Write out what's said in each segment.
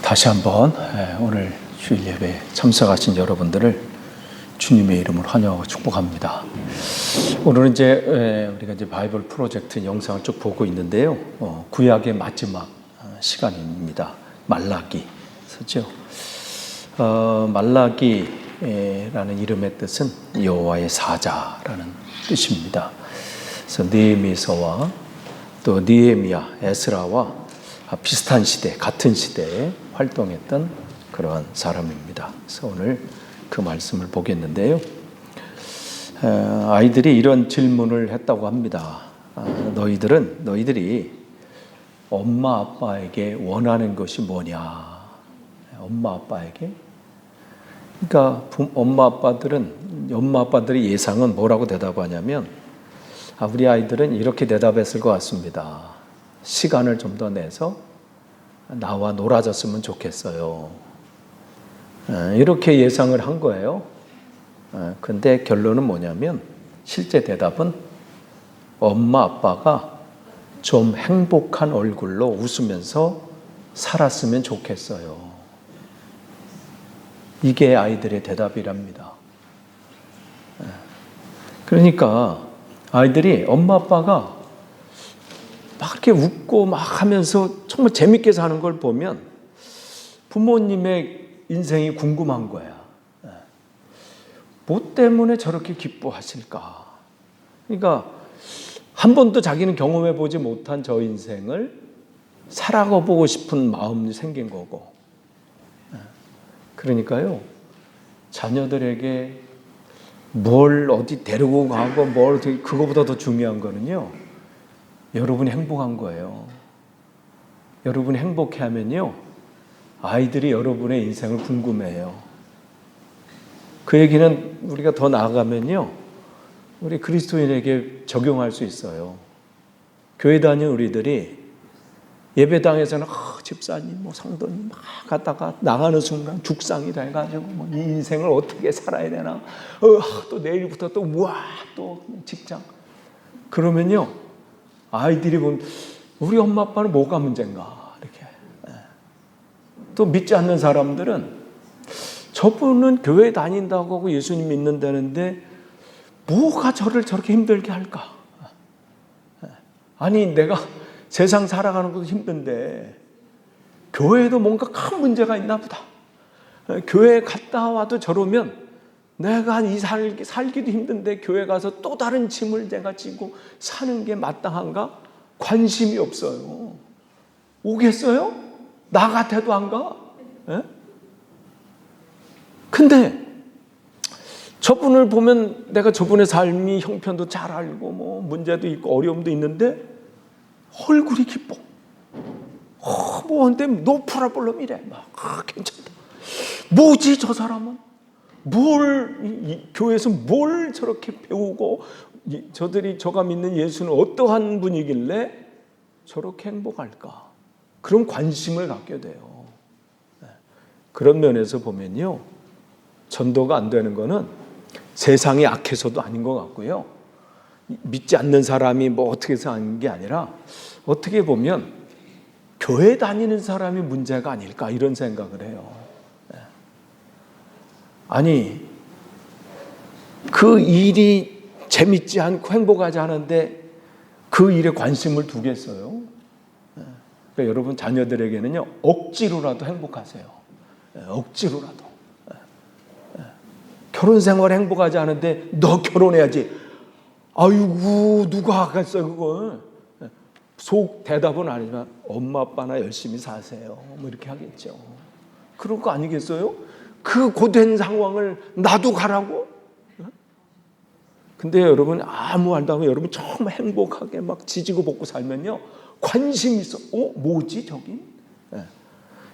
다시 한번 오늘 주일 예배에 참석하신 여러분들을 주님의 이름으로 환영하고 축복합니다. 오늘은 우리가 바이블 프로젝트 영상을 쭉 보고 있는데요. 구약의 마지막 시간입니다. 말라기. 그렇죠? 말라기라는 이름의 뜻은 여호와의 사자라는 뜻입니다. 그래서 느헤미야서와 또 느헤미야, 에스라와 비슷한 시대, 같은 시대에 활동했던 그러한 사람입니다. 그래서 오늘 그 말씀을 보겠는데요. 아이들이 이런 질문을 했다고 합니다. 너희들이 엄마 아빠에게 원하는 것이 뭐냐? 엄마 아빠에게? 그러니까 엄마 아빠들의 예상은 뭐라고 대답하냐면, 우리 아이들은 이렇게 대답했을 것 같습니다. 시간을 좀 더 내서 나와 놀아줬으면 좋겠어요. 이렇게 예상을 한 거예요. 근데 결론은 뭐냐면, 실제 대답은 엄마 아빠가 좀 행복한 얼굴로 웃으면서 살았으면 좋겠어요. 이게 아이들의 대답이랍니다. 그러니까 아이들이 엄마 아빠가 막 이렇게 웃고 막 하면서 정말 재밌게 사는 걸 보면 부모님의 인생이 궁금한 거야. 뭐 때문에 저렇게 기뻐하실까? 그러니까 한 번도 자기는 경험해 보지 못한 저 인생을 살아가 보고 싶은 마음이 생긴 거고. 그러니까요, 자녀들에게 뭘 어디 데리고 가고 그거보다 더 중요한 거는요, 여러분이 행복한 거예요. 여러분이 행복해 하면요, 아이들이 여러분의 인생을 궁금해해요. 그 얘기는 우리가 더 나아가면요, 우리 그리스도인에게 적용할 수 있어요. 교회 다니는 우리들이 예배당에서는 집사님, 성도님 막 갔다가 나가는 순간 죽상이다 해가지고 이 인생을 어떻게 살아야 되나, 또 내일부터 또 직장. 그러면요, 아이들이 보면 우리 엄마 아빠는 뭐가 문제인가 이렇게. 또 믿지 않는 사람들은 저분은 교회 다닌다고 하고 예수님 믿는다는데 뭐가 저를 저렇게 힘들게 할까? 아니, 내가 세상 살아가는 것도 힘든데 교회에도 뭔가 큰 문제가 있나 보다. 교회 갔다 와도 저러면 내가 살기도 힘든데 교회 가서 또 다른 짐을 내가 지고 사는 게 마땅한가? 관심이 없어요. 오겠어요? 나 같아도 안 가? 근데 저분을 보면 내가 저분의 삶이 형편도 잘 알고 문제도 있고 어려움도 있는데 얼굴이 기뻐. 근데 노 프라블럼 이래. 괜찮다. 뭐지 저 사람은? 교회에서 뭘 저렇게 배우고, 저가 믿는 예수는 어떠한 분이길래 저렇게 행복할까? 그런 관심을 갖게 돼요. 그런 면에서 보면요, 전도가 안 되는 거는 세상이 악해서도 아닌 것 같고요, 믿지 않는 사람이 어떻게 해서 하는 게 아니라 어떻게 보면 교회 다니는 사람이 문제가 아닐까, 이런 생각을 해요. 아니, 그 일이 재밌지 않고 행복하지 않은데 그 일에 관심을 두겠어요? 그러니까 여러분 자녀들에게는요, 억지로라도 행복하세요. 억지로라도. 결혼 생활 행복하지 않은데 너 결혼해야지. 아이고, 누가 하겠어 그걸. 속 대답은 아니지만 엄마 아빠나 열심히 사세요, 이렇게 하겠죠. 그럴 거 아니겠어요? 그 고된 상황을 나도 가라고? 근데 여러분 아무 말도 안 하고 여러분 정말 행복하게 막 지지고 볶고 살면요, 관심이 있어. 뭐지 저긴?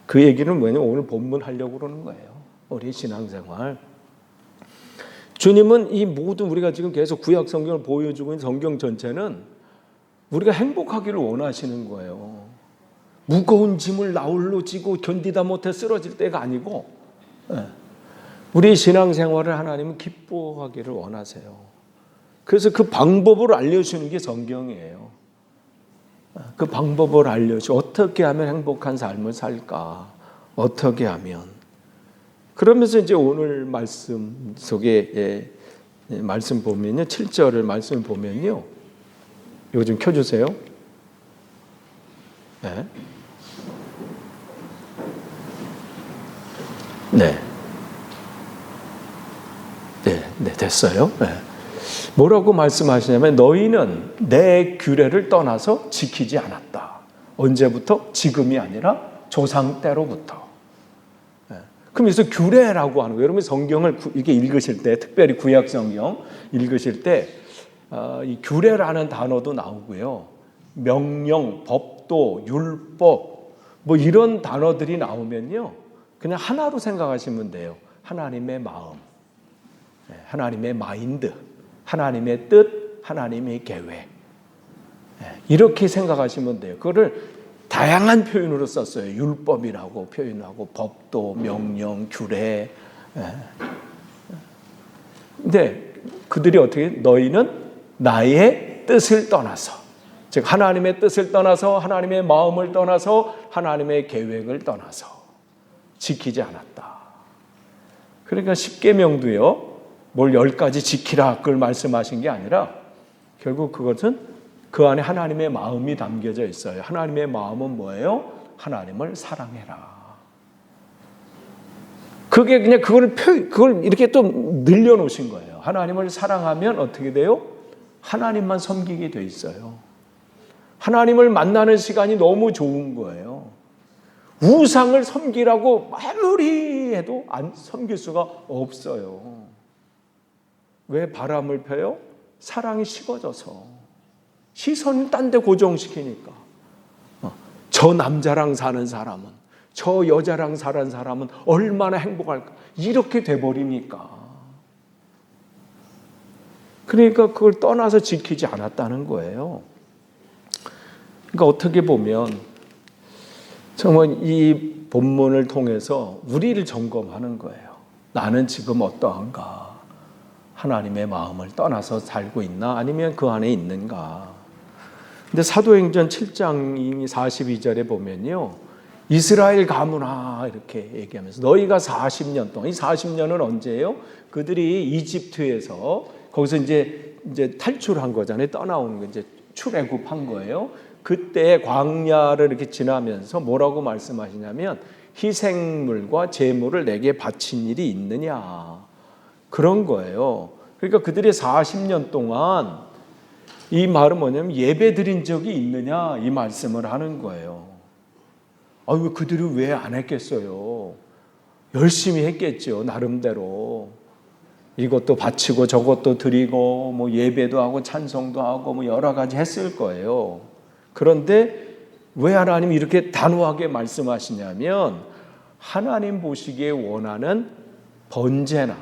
그 얘기는 뭐냐면 오늘 본문 하려고 그러는 거예요. 우리 신앙생활. 주님은 이 모든 우리가 지금 계속 구약 성경을 보여주고 있는 성경 전체는 우리가 행복하기를 원하시는 거예요. 무거운 짐을 나홀로 지고 견디다 못해 쓰러질 때가 아니고, 우리 신앙생활을 하나님은 기뻐하기를 원하세요. 그래서 그 방법을 알려주는 게 성경이에요. 그 방법을 알려주고 어떻게 하면 행복한 삶을 살까, 어떻게 하면. 그러면서 이제 오늘 말씀 속에 말씀 보면요. 7절을 말씀 보면요. 이거 좀 켜주세요. 네. 네. 네, 됐어요. 네. 뭐라고 말씀하시냐면 너희는 내 규례를 떠나서 지키지 않았다. 언제부터? 지금이 아니라 조상 때로부터. 네. 그럼 여기서 규례라고 하는 거예요. 여러분 성경을 이렇게 읽으실 때, 특별히 구약 성경 읽으실 때 이 규례라는 단어도 나오고요. 명령, 법도, 율법 뭐 이런 단어들이 나오면요. 그냥 하나로 생각하시면 돼요. 하나님의 마음, 하나님의 마인드, 하나님의 뜻, 하나님의 계획. 이렇게 생각하시면 돼요. 그거를 다양한 표현으로 썼어요. 율법이라고 표현하고 법도, 명령, 규례. 근데 그들이 어떻게 너희는 나의 뜻을 떠나서, 즉 하나님의 뜻을 떠나서 하나님의 마음을 떠나서 하나님의 계획을 떠나서 지키지 않았다. 그러니까 십계명도요. 뭘 10가지 지키라 그걸 말씀하신 게 아니라 결국 그것은 그 안에 하나님의 마음이 담겨져 있어요. 하나님의 마음은 뭐예요? 하나님을 사랑해라. 그게 그냥 그걸 이렇게 또 늘려놓으신 거예요. 하나님을 사랑하면 어떻게 돼요? 하나님만 섬기게 돼 있어요. 하나님을 만나는 시간이 너무 좋은 거예요. 우상을 섬기라고 아무리 해도 섬길 수가 없어요. 왜 바람을 펴요? 사랑이 식어져서. 시선을 딴 데 고정시키니까. 저 남자랑 사는 사람은, 저 여자랑 사는 사람은 얼마나 행복할까. 이렇게 돼버리니까. 그러니까 그걸 떠나서 지키지 않았다는 거예요. 그러니까 어떻게 보면 정말 이 본문을 통해서 우리를 점검하는 거예요. 나는 지금 어떠한가? 하나님의 마음을 떠나서 살고 있나? 아니면 그 안에 있는가? 근데 사도행전 7장 42절에 보면요. 이스라엘 가문아 이렇게 얘기하면서 너희가 40년 동안, 이 40년은 언제예요? 그들이 이집트에서 거기서 이제 탈출한 거잖아요. 떠나온 거, 이제 출애굽한 거예요. 그때 광야를 이렇게 지나면서 뭐라고 말씀하시냐면 희생물과 제물을 내게 바친 일이 있느냐. 그런 거예요. 그러니까 그들이 40년 동안 이 말은 뭐냐면 예배 드린 적이 있느냐 이 말씀을 하는 거예요. 아유, 그들이 왜 안 했겠어요? 열심히 했겠죠. 나름대로. 이것도 바치고 저것도 드리고 뭐 예배도 하고 찬송도 하고 뭐 여러 가지 했을 거예요. 그런데 왜 하나님이 이렇게 단호하게 말씀하시냐면 하나님 보시기에 원하는 번제나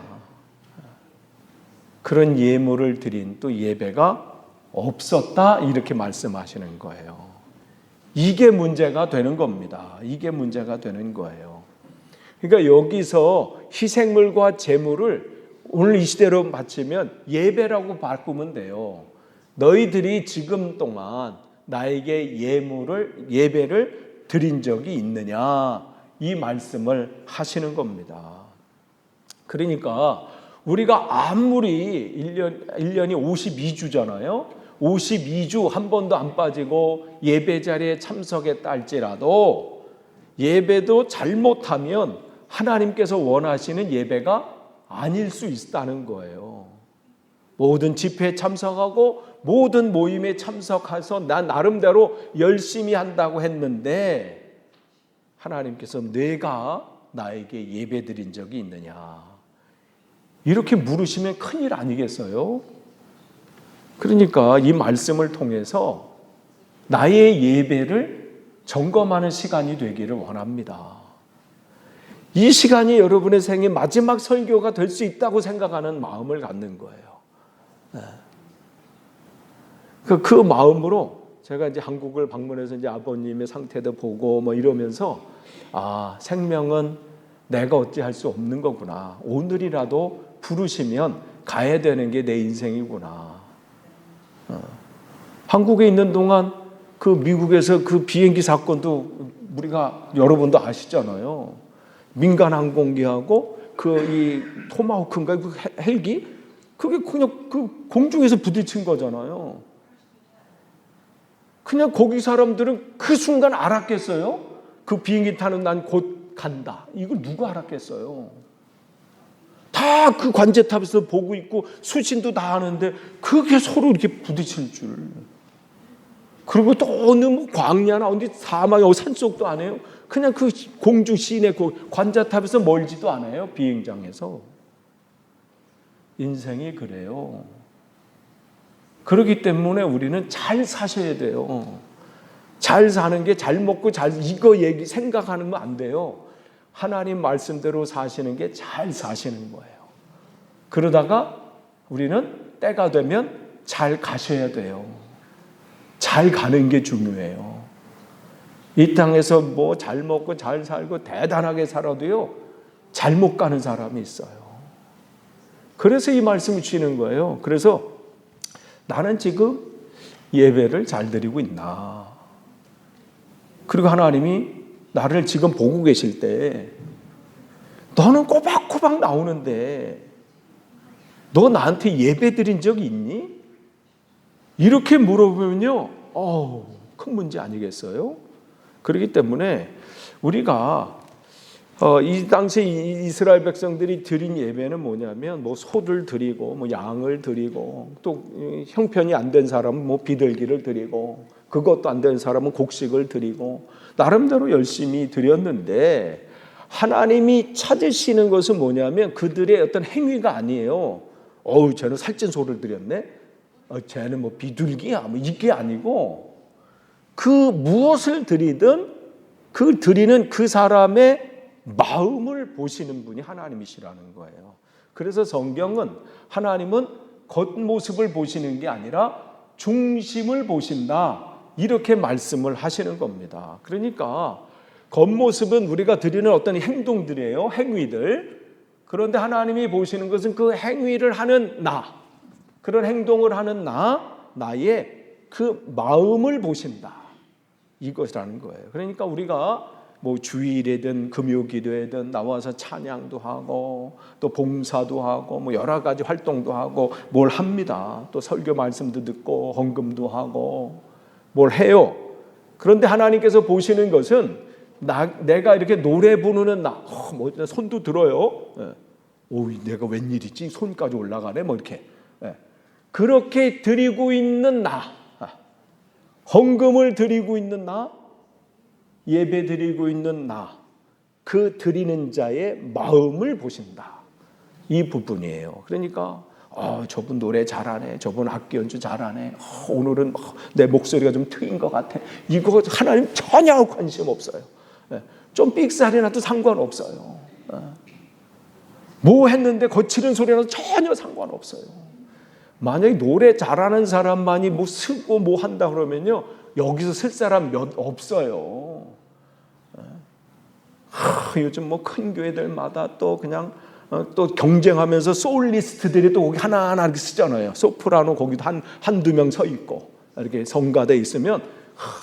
그런 예물을 드린 또 예배가 없었다 이렇게 말씀하시는 거예요. 이게 문제가 되는 겁니다. 이게 문제가 되는 거예요. 그러니까 여기서 희생물과 제물을 오늘 이 시대로 바치면 예배라고 바꾸면 돼요. 너희들이 지금 동안 나에게 예배를 드린 적이 있느냐 이 말씀을 하시는 겁니다. 그러니까 우리가 아무리 1년이 52주잖아요. 52주 한 번도 안 빠지고 예배 자리에 참석했다 할지라도 예배도 잘못하면 하나님께서 원하시는 예배가 아닐 수 있다는 거예요. 모든 집회에 참석하고 모든 모임에 참석해서 난 나름대로 열심히 한다고 했는데 하나님께서 내가 나에게 예배 드린 적이 있느냐 이렇게 물으시면 큰일 아니겠어요? 그러니까 이 말씀을 통해서 나의 예배를 점검하는 시간이 되기를 원합니다. 이 시간이 여러분의 생애 마지막 설교가 될 수 있다고 생각하는 마음을 갖는 거예요. 그 마음으로 제가 이제 한국을 방문해서 이제 아버님의 상태도 보고 뭐 이러면서 생명은 내가 어찌할 수 없는 거구나. 오늘이라도 부르시면 가야 되는 게 내 인생이구나. 한국에 있는 동안 그 미국에서 그 비행기 사건도 우리가 여러분도 아시잖아요. 민간 항공기하고 그 이 토마호크인가 그 헬기 그게 그냥 그 공중에서 부딪힌 거잖아요. 그냥 거기 사람들은 그 순간 알았겠어요? 그 비행기 타는 난 곧 간다. 이걸 누가 알았겠어요? 다 그 관제탑에서 보고 있고 수신도 다 하는데 그게 서로 이렇게 부딪힐 줄. 그리고 또 어느 뭐 광야나 어디 사막에 산속도 안 해요. 그냥 그 공중 시내 그 관제탑에서 멀지도 않아요. 비행장에서. 인생이 그래요. 그렇기 때문에 우리는 잘 사셔야 돼요. 잘 사는 게 잘 먹고 잘 이거 얘기 생각하는 거 안 돼요. 하나님 말씀대로 사시는 게 잘 사시는 거예요. 그러다가 우리는 때가 되면 잘 가셔야 돼요. 잘 가는 게 중요해요. 이 땅에서 뭐 잘 먹고 잘 살고 대단하게 살아도요, 잘못 가는 사람이 있어요. 그래서 이 말씀을 주시는 거예요. 그래서 나는 지금 예배를 잘 드리고 있나? 그리고 하나님이 나를 지금 보고 계실 때 너는 꼬박꼬박 나오는데 너 나한테 예배 드린 적이 있니? 이렇게 물어보면요, 큰 문제 아니겠어요? 그렇기 때문에 우리가 이 당시 이스라엘 백성들이 드린 예배는 뭐냐면 뭐 소를 드리고 뭐 양을 드리고 또 형편이 안 된 사람은 뭐 비둘기를 드리고 그것도 안 된 사람은 곡식을 드리고 나름대로 열심히 드렸는데 하나님이 찾으시는 것은 뭐냐면 그들의 어떤 행위가 아니에요. 쟤는 살찐 소를 드렸네. 쟤는 뭐 비둘기야. 뭐 이게 아니고 그 무엇을 드리든 그 드리는 그 사람의 마음을 보시는 분이 하나님이시라는 거예요. 그래서 성경은 하나님은 겉모습을 보시는 게 아니라 중심을 보신다. 이렇게 말씀을 하시는 겁니다. 그러니까 겉모습은 우리가 드리는 어떤 행동들이에요. 행위들. 그런데 하나님이 보시는 것은 그 행위를 하는 나, 그런 행동을 하는 나의 그 마음을 보신다. 이것이라는 거예요. 그러니까 우리가 뭐 주일이든 금요기도회든 나와서 찬양도 하고 또 봉사도 하고 뭐 여러 가지 활동도 하고 뭘 합니다. 또 설교 말씀도 듣고 헌금도 하고 뭘 해요. 그런데 하나님께서 보시는 것은 내가 이렇게 노래 부르는 뭐 손도 들어요. 내가 웬일이지? 손까지 올라가네. 뭐 이렇게 그렇게 드리고 있는 헌금을 드리고 있는 예배 드리고 있는 그 드리는 자의 마음을 보신다. 이 부분이에요. 그러니까 저분 노래 잘하네. 저분 악기 연주 잘하네. 오늘은 내 목소리가 좀 트인 것 같아. 이거 하나님 전혀 관심 없어요. 좀 삑사리 나도 상관없어요. 뭐 했는데 거칠은 소리 나도 전혀 상관없어요. 만약에 노래 잘하는 사람만이 뭐 쓰고 뭐 한다 그러면요, 여기서 쓸 사람 없어요. 요즘 뭐 큰 교회들마다 또 그냥 또 경쟁하면서 소울리스트들이 또 거기 하나하나 이렇게 쓰잖아요. 소프라노 거기도 한두 명 서 있고 이렇게 성가대 있으면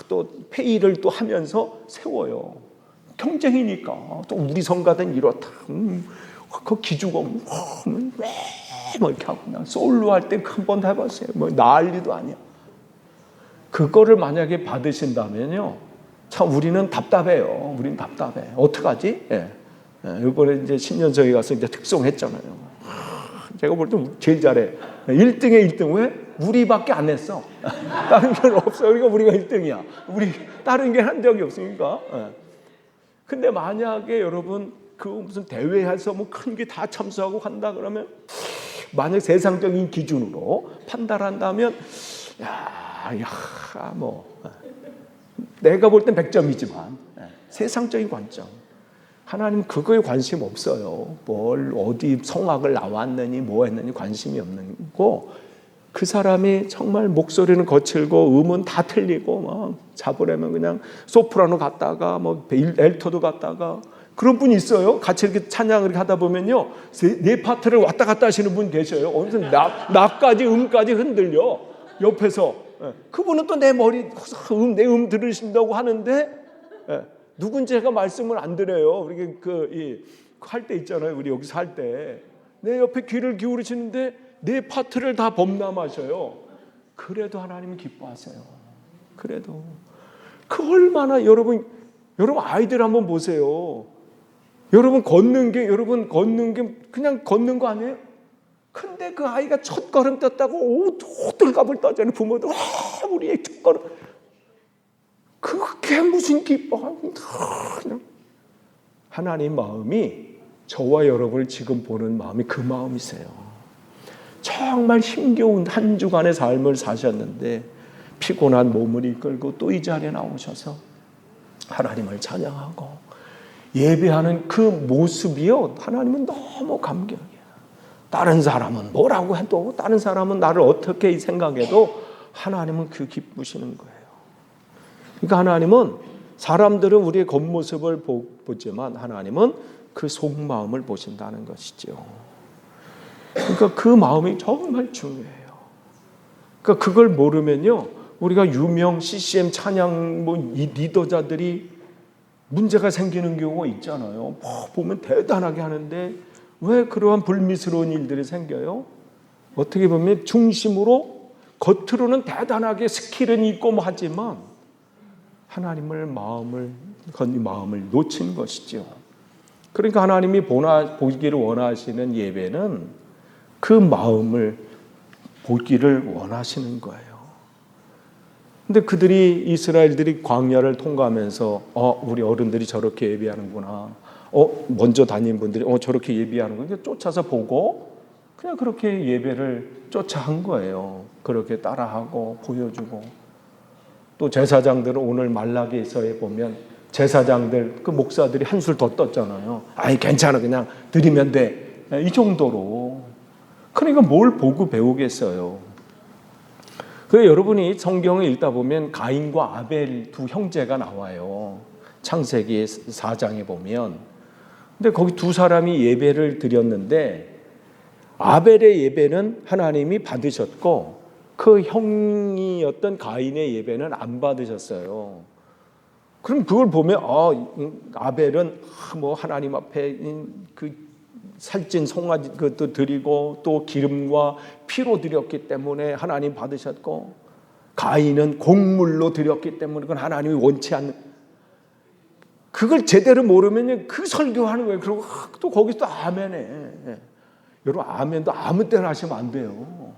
또 페이를 또 하면서 세워요. 경쟁이니까. 또 우리 성가대는 이렇다. 그 기주고 뭐 이렇게 하고 그냥 솔로 할 때 한 번 해봤어요. 뭐 난리도 아니야. 그거를 만약에 받으신다면요, 참 우리는 답답해요. 우리는 답답해. 어떡하지? 이번에 이제 신년석에 가서 이제 특송했잖아요. 제가 볼 때 제일 잘해. 1등에 1등. 왜? 우리밖에 안 했어. 다른 게 없어. 그러니까 우리가 1등이야. 우리 다른 게 한 적이 없으니까. 근데 만약에 여러분 그 무슨 대회에서 뭐 큰 게 다 참석하고 한다 그러면 만약 세상적인 기준으로 판단한다면 뭐 내가 볼 땐 100점이지만 세상적인 관점 하나님 그거에 관심 없어요. 뭘 어디 성악을 나왔느니 뭐 했느니 관심이 없는 거고 그 사람이 정말 목소리는 거칠고 음은 다 틀리고 막 잡으려면 그냥 소프라노 갔다가 뭐 엘토도 갔다가 그런 분이 있어요. 같이 이렇게 찬양을 이렇게 하다 보면요, 네 파트를 왔다 갔다 하시는 분 계셔요. 어디서 나까지 음까지 흔들려 옆에서. 그분은 또 내 머리 내 들으신다고 하는데 누군지 제가 말씀을 안 드려요. 우리 할 때 있잖아요. 우리 여기서 할 때 내 옆에 귀를 기울이시는데 내 파트를 다 범람하셔요. 그래도 하나님은 기뻐하세요. 그래도 그 얼마나 여러분 아이들 한번 보세요. 여러분 걷는 게 그냥 걷는 거 아니에요? 근데 그 아이가 첫 걸음 떴다고 호들갑을 떠잖아요. 부모도 우리 애 첫 걸음. 그게 무슨 기뻐? 그냥 하나님 마음이 저와 여러분을 지금 보는 마음이 그 마음이세요. 정말 힘겨운 한 주간의 삶을 사셨는데 피곤한 몸을 이끌고 또 이 자리에 나오셔서 하나님을 찬양하고 예배하는 그 모습이요, 하나님은 너무 감격이에요. 다른 사람은 뭐라고 해도, 다른 사람은 나를 어떻게 생각해도 하나님은 그 기쁘시는 거예요. 그러니까 하나님은, 사람들은 우리의 겉모습을 보지만 하나님은 그 속마음을 보신다는 것이죠. 그러니까 그 마음이 정말 중요해요. 그러니까 그걸 모르면요, 우리가 유명 CCM 찬양 리더자들이 문제가 생기는 경우가 있잖아요. 보면 대단하게 하는데 왜 그러한 불미스러운 일들이 생겨요? 어떻게 보면 중심으로 겉으로는 대단하게 스킬은 있고 하지만 하나님을 마음을 놓친 것이죠. 그러니까 하나님이 보기를 원하시는 예배는 그 마음을 보기를 원하시는 거예요. 근데 이스라엘들이 광야를 통과하면서 우리 어른들이 저렇게 예배하는구나. 먼저 다닌 분들이 저렇게 예배하는구나. 쫓아서 보고 그냥 그렇게 예배를 쫓아 한 거예요. 그렇게 따라하고 보여주고. 또 제사장들은 오늘 말라기서에 보면 제사장들, 그 목사들이 한술 더 떴잖아요. 괜찮아, 그냥 드리면 돼. 이 정도로. 그러니까 뭘 보고 배우겠어요. 그래서 여러분이 성경을 읽다 보면 가인과 아벨 두 형제가 나와요. 창세기 4장에 보면. 근데 거기 두 사람이 예배를 드렸는데 아벨의 예배는 하나님이 받으셨고 그 형이었던 가인의 예배는 안 받으셨어요. 그럼 그걸 보면 아벨은 하나님 앞에 그 살찐 송아지 그것도 드리고 또 기름과 피로 드렸기 때문에 하나님 받으셨고, 가인은 곡물로 드렸기 때문에 그건 하나님이 원치 않는, 그걸 제대로 모르면 그 설교하는 거예요. 그리고 또 거기서 또 아멘해. 여러분 아멘도 아무 때나 하시면 안 돼요.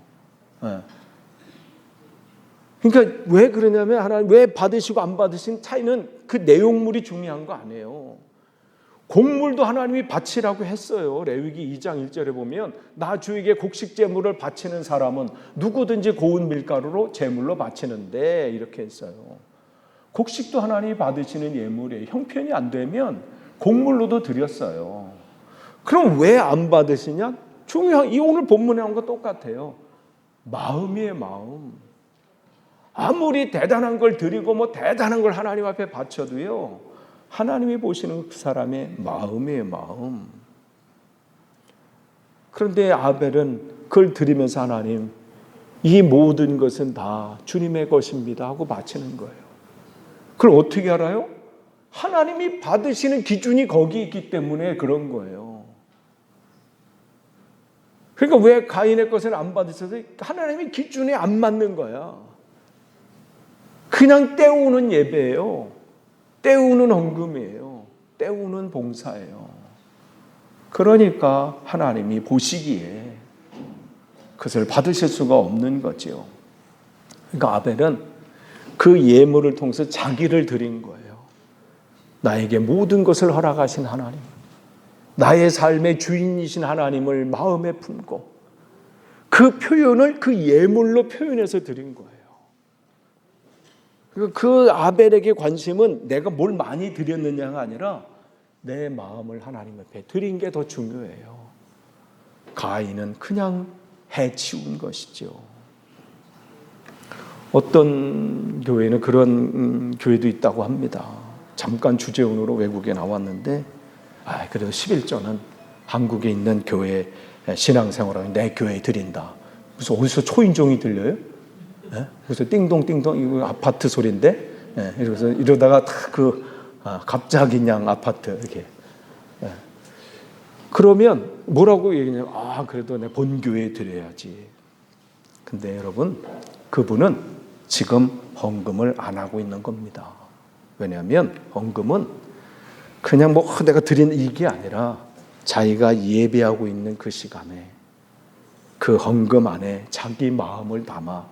그러니까 왜 그러냐면 하나님 왜 받으시고 안 받으신 차이는 그 내용물이 중요한 거 아니에요. 곡물도 하나님이 바치라고 했어요. 레위기 2장 1절에 보면 나 주에게 곡식 제물을 바치는 사람은 누구든지 고운 밀가루로 제물로 바치는데 이렇게 했어요. 곡식도 하나님이 받으시는 예물이에요. 형편이 안 되면 곡물로도 드렸어요. 그럼 왜 안 받으시냐? 이 오늘 본문에 나온 거 똑같아요. 마음이에요, 마음. 아무리 대단한 걸 드리고 대단한 걸 하나님 앞에 바쳐도요, 하나님이 보시는 그 사람의 마음이에요, 마음. 그런데 아벨은 그걸 드리면서 하나님, 이 모든 것은 다 주님의 것입니다 하고 바치는 거예요. 그걸 어떻게 알아요? 하나님이 받으시는 기준이 거기 있기 때문에 그런 거예요. 그러니까 왜 가인의 것을 안 받으셔서 하나님의 기준에 안 맞는 거야. 그냥 때우는 예배예요. 때우는 헌금이에요. 때우는 봉사예요. 그러니까 하나님이 보시기에 그것을 받으실 수가 없는 거죠. 그러니까 아벨은 그 예물을 통해서 자기를 드린 거예요. 나에게 모든 것을 허락하신 하나님, 나의 삶의 주인이신 하나님을 마음에 품고 그 표현을 그 예물로 표현해서 드린 거예요. 그 아벨에게 관심은 내가 뭘 많이 드렸느냐가 아니라 내 마음을 하나님 앞에 드린 게 더 중요해요. 가인은 그냥 해치운 것이죠. 어떤 교회는 그런 교회도 있다고 합니다. 잠깐 주재원으로 외국에 나왔는데 그래도 11조는 한국에 있는 교회 신앙생활하면 내 교회에 드린다. 무슨 어디서 초인종이 들려요? 그래서 띵동띵동 이거 아파트 소리인데, 그래서 이러다가 다 갑자기 그냥 아파트 이렇게. 예. 그러면 뭐라고 얘기냐면 그래도 내 본교회에 드려야지. 근데 여러분, 그분은 지금 헌금을 안 하고 있는 겁니다. 왜냐하면 헌금은 그냥 내가 드리는 이게 아니라 자기가 예배하고 있는 그 시간에 그 헌금 안에 자기 마음을 담아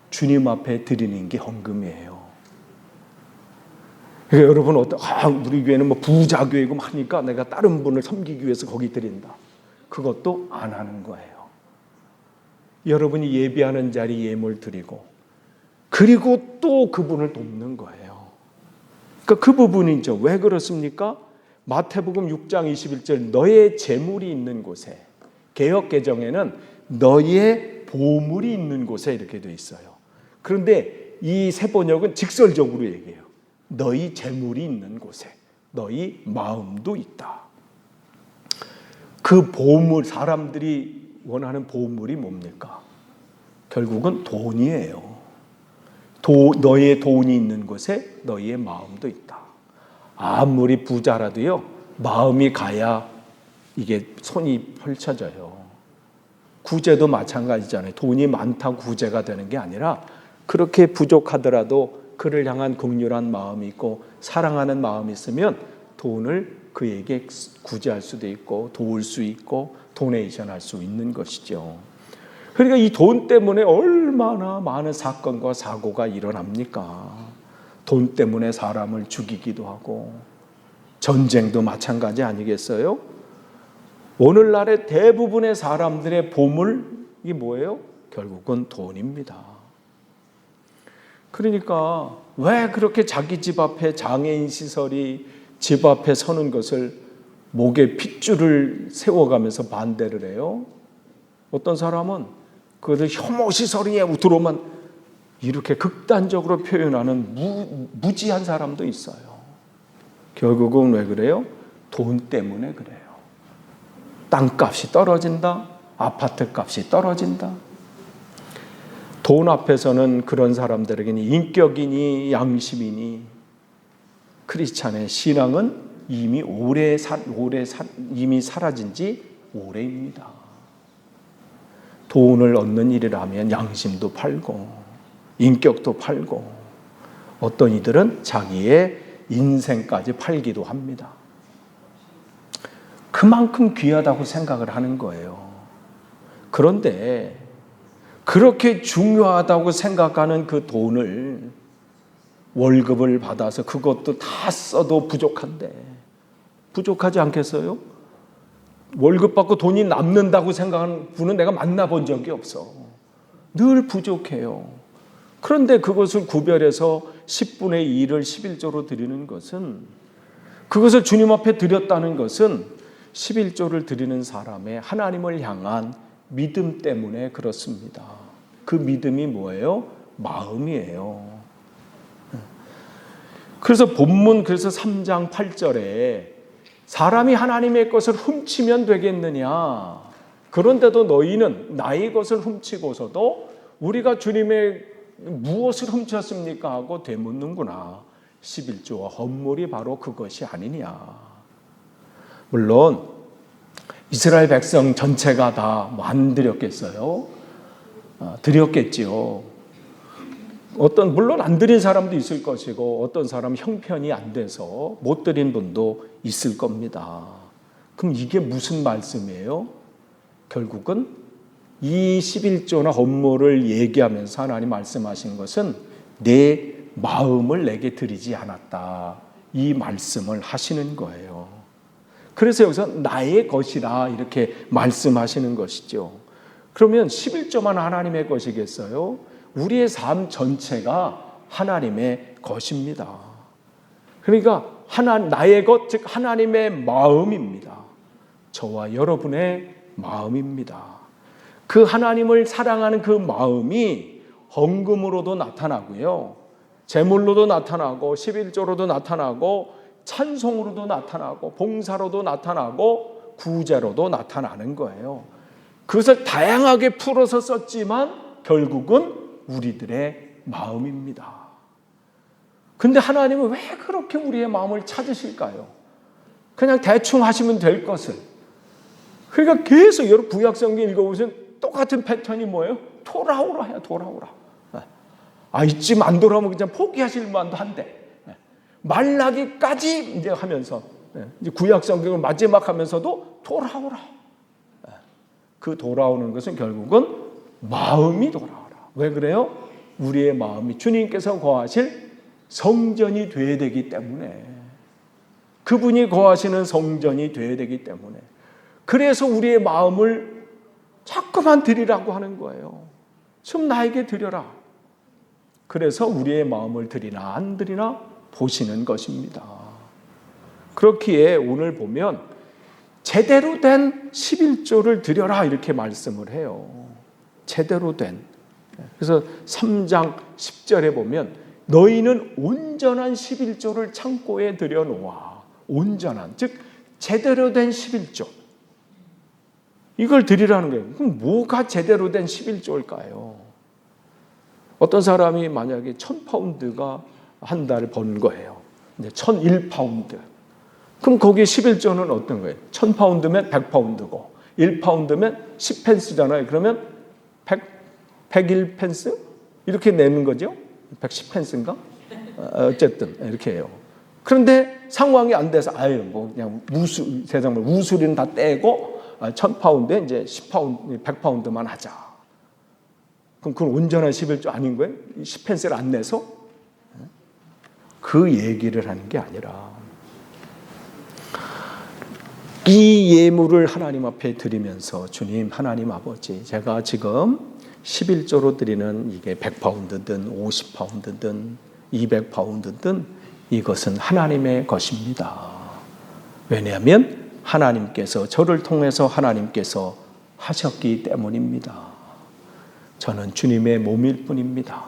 주님 앞에 드리는 게 헌금이에요. 그러니까 여러분 우리 교회는 부자 교회고 하니까 내가 다른 분을 섬기기 위해서 거기 드린다. 그것도 안 하는 거예요. 여러분이 예배하는 자리 예물 드리고 그리고 또 그분을 돕는 거예요. 그러니까 그 부분이죠. 왜 그렇습니까? 마태복음 6장 21절 너의 재물이 있는 곳에, 개역 개정에는 너의 보물이 있는 곳에 이렇게 되어 있어요. 그런데 이 새번역은 직설적으로 얘기해요. 너희 재물이 있는 곳에 너희 마음도 있다. 그 보물, 사람들이 원하는 보물이 뭡니까? 결국은 돈이에요. 너의 돈이 있는 곳에 너희의 마음도 있다. 아무리 부자라도요, 마음이 가야 이게 손이 펼쳐져요. 구제도 마찬가지잖아요. 돈이 많다고 구제가 되는 게 아니라 그렇게 부족하더라도 그를 향한 긍휼한 마음이 있고 사랑하는 마음이 있으면 돈을 그에게 구제할 수도 있고 도울 수 있고 도네이션 할 수 있는 것이죠. 그러니까 이 돈 때문에 얼마나 많은 사건과 사고가 일어납니까? 돈 때문에 사람을 죽이기도 하고 전쟁도 마찬가지 아니겠어요? 오늘날의 대부분의 사람들의 보물이 뭐예요? 결국은 돈입니다. 그러니까 왜 그렇게 자기 집 앞에 장애인 시설이 집 앞에 서는 것을 목에 핏줄을 세워가면서 반대를 해요? 어떤 사람은 그것을 혐오 시설이에 들어오면 이렇게 극단적으로 표현하는 무지한 사람도 있어요. 결국은 왜 그래요? 돈 때문에 그래요. 땅값이 떨어진다. 아파트 값이 떨어진다. 돈 앞에서는 그런 사람들에게는 인격이니 양심이니 크리스찬의 신앙은 이미 이미 사라진 지 오래입니다. 돈을 얻는 일이라면 양심도 팔고 인격도 팔고 어떤 이들은 자기의 인생까지 팔기도 합니다. 그만큼 귀하다고 생각을 하는 거예요. 그런데 그렇게 중요하다고 생각하는 그 돈을 월급을 받아서 그것도 다 써도 부족한데 부족하지 않겠어요? 월급 받고 돈이 남는다고 생각하는 분은 내가 만나본 적이 없어. 늘 부족해요. 그런데 그것을 구별해서 10분의 2를 11조로 드리는 것은 그것을 주님 앞에 드렸다는 것은 11조를 드리는 사람의 하나님을 향한 믿음 때문에 그렇습니다. 그 믿음이 뭐예요? 마음이에요. 그래서 본문 3장 8절에 사람이 하나님의 것을 훔치면 되겠느냐? 그런데도 너희는 나의 것을 훔치고서도 우리가 주님의 무엇을 훔쳤습니까? 하고 되묻는구나. 11조와 헌물이 바로 그것이 아니냐. 물론 이스라엘 백성 전체가 다 안 드렸겠어요? 드렸겠지요. 물론 안 드린 사람도 있을 것이고 어떤 사람 형편이 안 돼서 못 드린 분도 있을 겁니다. 그럼 이게 무슨 말씀이에요? 결국은 이 11조나 헌물을 얘기하면서 하나님 말씀하신 것은 내 마음을 내게 드리지 않았다. 이 말씀을 하시는 거예요. 그래서 여기서 나의 것이라 이렇게 말씀하시는 것이죠. 그러면 11조만 하나님의 것이겠어요? 우리의 삶 전체가 하나님의 것입니다. 그러니까 나의 것, 즉 하나님의 마음입니다. 저와 여러분의 마음입니다. 그 하나님을 사랑하는 그 마음이 헌금으로도 나타나고요. 제물로도 나타나고 11조로도 나타나고 찬송으로도 나타나고 봉사로도 나타나고 구제로도 나타나는 거예요. 그것을 다양하게 풀어서 썼지만 결국은 우리들의 마음입니다. 근데 하나님은 왜 그렇게 우리의 마음을 찾으실까요? 그냥 대충 하시면 될 것을. 그러니까 계속 여러분 구약 성경 읽어보시면 똑같은 패턴이 뭐예요? 돌아오라 해요. 돌아오라. 이쯤 안 돌아오면 그냥 포기하실 만도 한데, 말라기까지 이제 하면서, 이제 구약 성경을 마지막 하면서도 돌아오라. 그 돌아오는 것은 결국은 마음이 돌아오라. 왜 그래요? 우리의 마음이 주님께서 거하실 성전이 되어야 되기 때문에, 그분이 거하시는 성전이 되어야 되기 때문에, 그래서 우리의 마음을 자꾸만 드리라고 하는 거예요. 좀 나에게 드려라. 그래서 우리의 마음을 드리나 안 드리나 보시는 것입니다. 그렇기에 오늘 보면 제대로 된 11조를 드려라 이렇게 말씀을 해요. 제대로 된. 그래서 3장 10절에 보면 너희는 온전한 11조를 창고에 들여놓아. 온전한, 즉 제대로 된 11조. 이걸 드리라는 거예요. 그럼 뭐가 제대로 된 11조일까요? 어떤 사람이 만약에 1000파운드가 한 달에 버는 거예요. 1001파운드. 그럼 거기에 11조는 어떤 거예요? 1000파운드면 100파운드고 1파운드면 10펜스잖아요. 그러면 101펜스? 이렇게 내는 거죠. 110펜스인가? 어쨌든 이렇게 해요. 그런데 상황이 안 돼서 그냥 세상을 우수리는 다 떼고 1000파운드에 이제 100파운드만 하자. 그럼 그건 온전한 11조 아닌 거예요? 10펜스를 안 내서? 그 얘기를 하는 게 아니라 이 예물을 하나님 앞에 드리면서 주님 하나님 아버지, 제가 지금 11조로 드리는 이게 100파운드든 50파운드든 200파운드든 이것은 하나님의 것입니다. 왜냐하면 하나님께서 저를 통해서 하나님께서 하셨기 때문입니다. 저는 주님의 몸일 뿐입니다.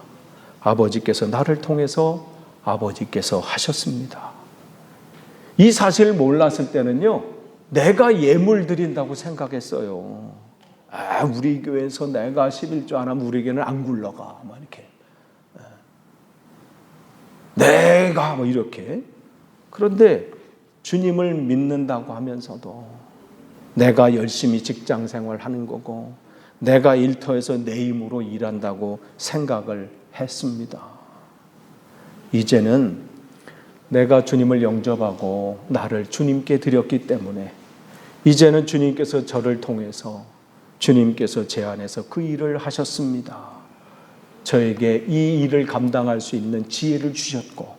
아버지께서 나를 통해서 아버지께서 하셨습니다. 이 사실을 몰랐을 때는요, 내가 예물 드린다고 생각했어요. 우리 교회에서 내가 11조 안 하면 우리 교회는 안 굴러가. 막 이렇게. 내가 뭐 이렇게. 그런데 주님을 믿는다고 하면서도 내가 열심히 직장 생활하는 거고 내가 일터에서 내 힘으로 일한다고 생각을 했습니다. 이제는 내가 주님을 영접하고 나를 주님께 드렸기 때문에 이제는 주님께서 저를 통해서 주님께서 제 안에서 그 일을 하셨습니다. 저에게 이 일을 감당할 수 있는 지혜를 주셨고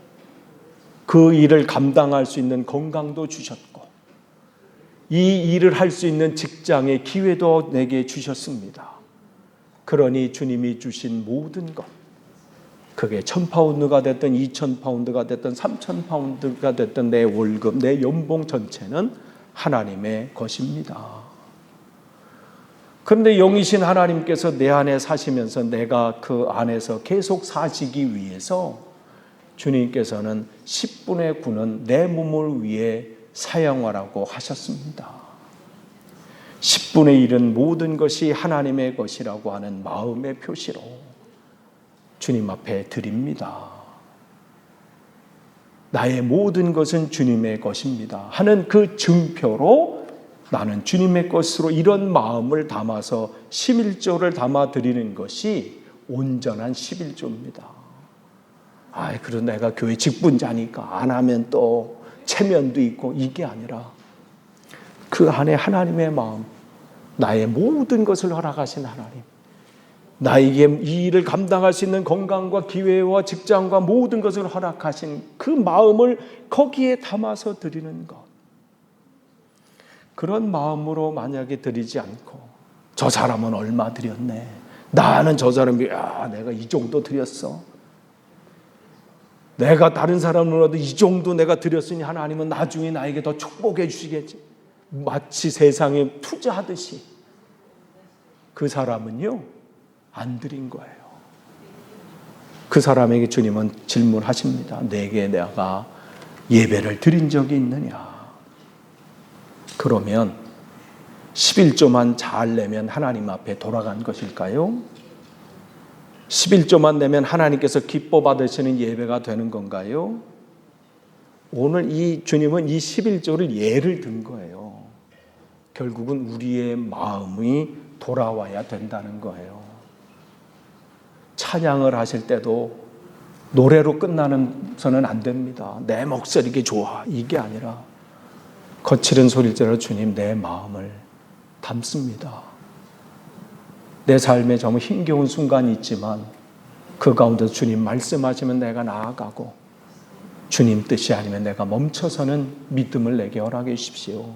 그 일을 감당할 수 있는 건강도 주셨고 이 일을 할 수 있는 직장의 기회도 내게 주셨습니다. 그러니 주님이 주신 모든 것, 그게 1000파운드가 됐든 2000파운드가 됐든 3000파운드가 됐든 내 월급, 내 연봉 전체는 하나님의 것입니다. 그런데 영이신 하나님께서 내 안에 사시면서 내가 그 안에서 계속 사시기 위해서 주님께서는 10분의 9는 내 몸을 위해 사용하라고 하셨습니다. 10분의 1은 모든 것이 하나님의 것이라고 하는 마음의 표시로 주님 앞에 드립니다. 나의 모든 것은 주님의 것입니다 하는 그 증표로 나는 주님의 것으로 이런 마음을 담아서 11조를 담아 드리는 것이 온전한 11조입니다. 그래도 내가 교회 직분자니까 안 하면 또 체면도 있고 이게 아니라 그 안에 하나님의 마음, 나의 모든 것을 허락하신 하나님, 나에게 이 일을 감당할 수 있는 건강과 기회와 직장과 모든 것을 허락하신 그 마음을 거기에 담아서 드리는 것. 그런 마음으로 만약에 드리지 않고 저 사람은 얼마 드렸네, 나는 저 사람이 내가 이 정도 드렸어, 내가 다른 사람으로도 이 정도 내가 드렸으니 하나님은 나중에 나에게 더 축복해 주시겠지, 마치 세상에 투자하듯이 그 사람은요 안 드린 거예요. 그 사람에게 주님은 질문하십니다. 내게 내가 예배를 드린 적이 있느냐? 그러면 11조만 잘 내면 하나님 앞에 돌아간 것일까요? 11조만 내면 하나님께서 기뻐 받으시는 예배가 되는 건가요? 오늘 이 주님은 이 11조를 예를 든 거예요. 결국은 우리의 마음이 돌아와야 된다는 거예요. 찬양을 하실 때도 노래로 끝나서는 안 됩니다. 내 목소리가 좋아 이게 아니라 거칠은 소리대로 주님 내 마음을 담습니다. 내 삶에 정말 힘겨운 순간이 있지만 그 가운데서 주님 말씀하시면 내가 나아가고 주님 뜻이 아니면 내가 멈춰서는 믿음을 내게 허락해 주십시오.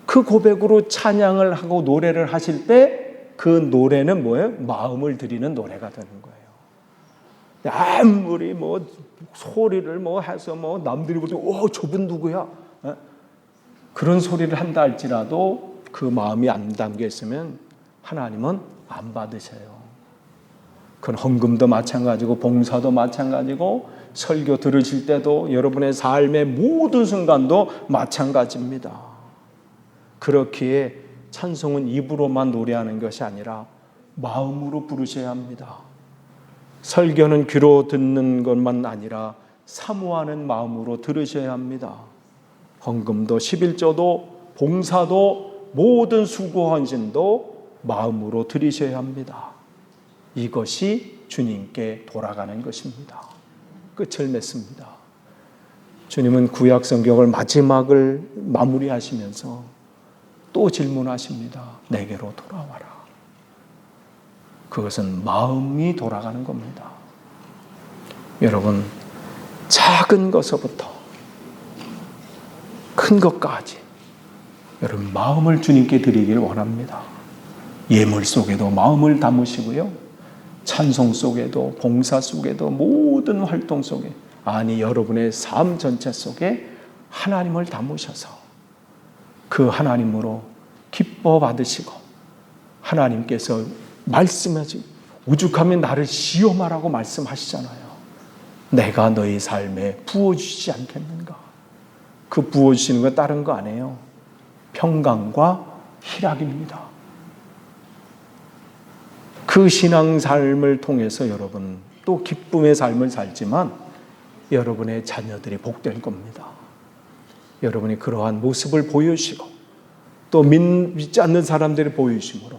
그 고백으로 찬양을 하고 노래를 하실 때 그 노래는 뭐예요? 마음을 드리는 노래가 되는 거예요. 아무리 뭐 소리를 뭐 해서 뭐 남들이 볼 때 저분 누구야? 그런 소리를 한다 할지라도 그 마음이 안 담겨 있으면 하나님은 안 받으셔요. 그건 헌금도 마찬가지고 봉사도 마찬가지고 설교 들으실 때도 여러분의 삶의 모든 순간도 마찬가지입니다. 그렇기에 찬송은 입으로만 노래하는 것이 아니라 마음으로 부르셔야 합니다. 설교는 귀로 듣는 것만 아니라 사모하는 마음으로 들으셔야 합니다. 헌금도 11조도 봉사도 모든 수고 헌신도 마음으로 드리셔야 합니다. 이것이 주님께 돌아가는 것입니다. 끝을 맺습니다. 주님은 구약 성경을 마지막을 마무리하시면서 또 질문하십니다. 내게로 돌아와라. 그것은 마음이 돌아가는 겁니다. 여러분, 작은 것부터 큰 것까지 여러분 마음을 주님께 드리기를 원합니다. 예물 속에도 마음을 담으시고요. 찬송 속에도 봉사 속에도 모든 활동 속에 아니 여러분의 삶 전체 속에 하나님을 담으셔서 그 하나님으로 기뻐 받으시고 하나님께서 말씀하시고 오죽하면 나를 시험하라고 말씀하시잖아요. 내가 너희 삶에 부어주시지 않겠는가. 그 부어주시는 건 다른 거 아니에요. 평강과 희락입니다. 그 신앙 삶을 통해서 여러분 또 기쁨의 삶을 살지만 여러분의 자녀들이 복될 겁니다. 여러분이 그러한 모습을 보여주시고 또 믿지 않는 사람들이 보여주심으로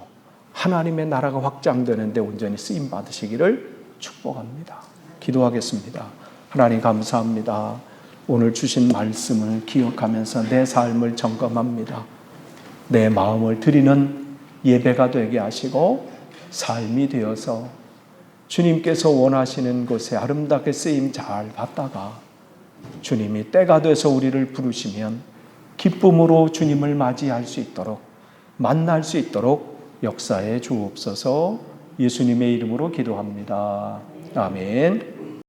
하나님의 나라가 확장되는 데 온전히 쓰임 받으시기를 축복합니다. 기도하겠습니다. 하나님 감사합니다. 오늘 주신 말씀을 기억하면서 내 삶을 점검합니다. 내 마음을 드리는 예배가 되게 하시고 삶이 되어서 주님께서 원하시는 곳에 아름답게 쓰임 잘 받다가 주님이 때가 돼서 우리를 부르시면 기쁨으로 주님을 맞이할 수 있도록 만날 수 있도록 역사해 주옵소서. 예수님의 이름으로 기도합니다. 아멘.